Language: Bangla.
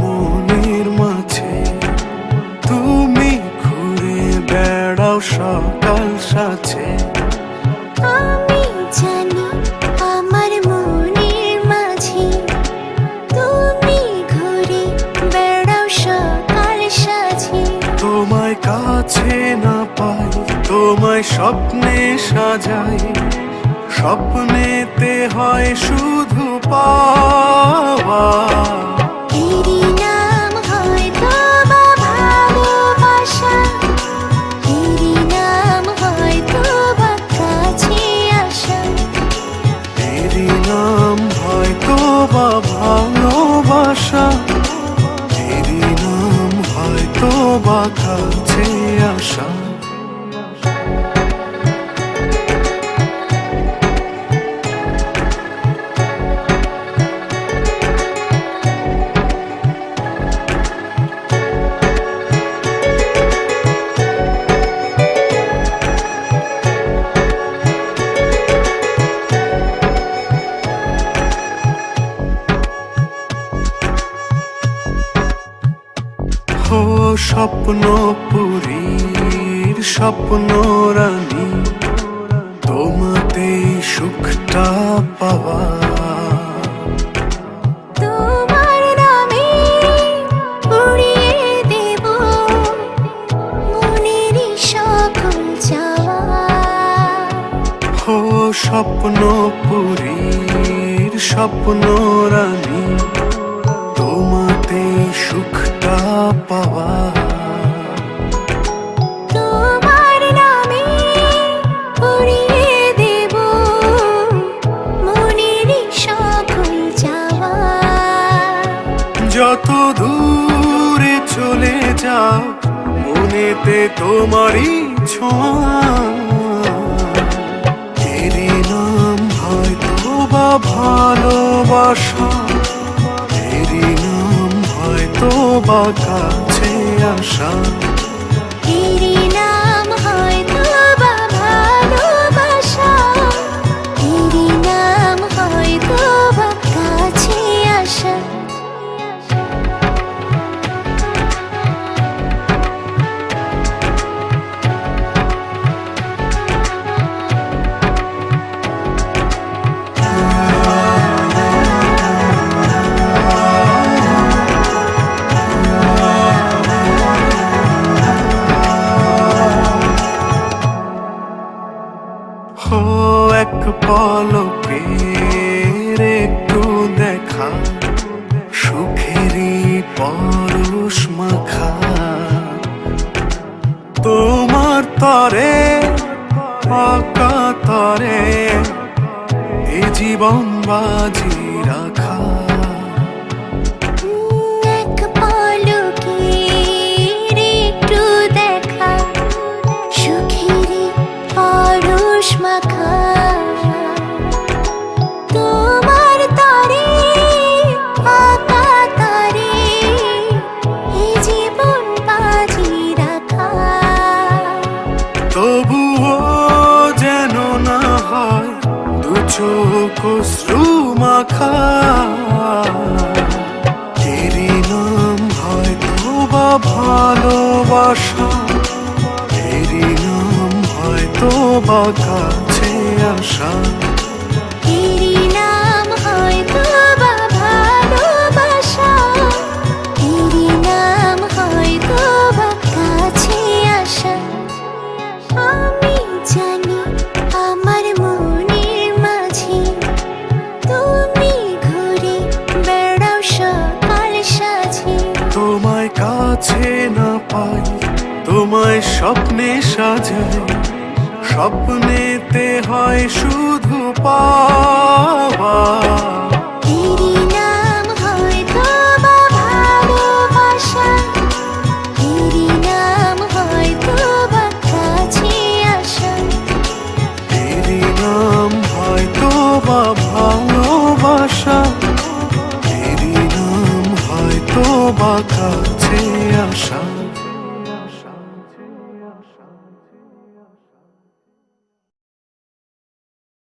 মনের মাঝে তুমি ঘুরে বেড়াও সকাল সাথে। আমি জানি আমার মনের মাঝে তুমি ঘুরে বেড়াও সকাল সাথে। তোমায় কাছে না পাই, তোমায় স্বপ্নে সাজাই, স্বপ্নেতে হয় শুধু পাওয়া। এরই নাম হয়তো বা ভালোবাসা, এরই নাম হয়তো বা কাছে আসা, এরই নাম হয়তো বা ভালোবাসা, এরই নাম হয়তো বা কাছে আসা। ও স্বপ্নপুরীর স্বপ্ন রানী, তোমাতেই সুখটা পাওয়া। তোমার নামে উড়িয়ে দেব মনেরই সকল চাওয়া। ও স্বপ্নপুরীর স্বপ্ন রানী, তোমাতেই সুখটা পাওয়া। তোমার নামে উড়িয়ে দেব মনেরই সকল চাওয়া। যত দূরে চলে যাও মনেতে তোমারই ছোঁয়া। এরই নাম হয়তো বা ভালোবাসা, এরই নাম হয়তো বা কাছে আসা। এরই নাম হয়তো বা ভালোবাসা, এরই নাম হয়তো বা কাছে আসা। ও এক পলকের একটু দেখা, সুখেরই পরশ মাখা। তোমার তরে আঁকা তরে এ জীবন বাজি রাখা। এক পলকের একটু দেখা, সুখেরই পরশ মাখা। তোমার তরে আঁকা তরে এ জীবন বাজি রাখা। তবুও যেন না হয় দু চোখ অশ্রু মাখা। এরই নাম হয়তো বা ভালোবাসা, এরই নাম হয়তো বা কাছে আসা। এরই নাম হয়তো বা ভালোবাসা, এরই নাম হয়তো বা কাছে আসা। আমি জানি আমার মনের মাঝে তুমি ঘুরে বেড়াও সকাল সাথে। তোমায় কাছে না পাই, তোমায় স্বপ্নে সাজাই, স্বপ্নেতে হয় শুধু পাওয়া। এরই নাম হয়তো বা ভালোবাসা, এরই নাম হয়তো বা কাছে আসা। এরই নাম হয়তো বা ভালোবাসা, এরই নাম হয়তো বা কাছে আসা।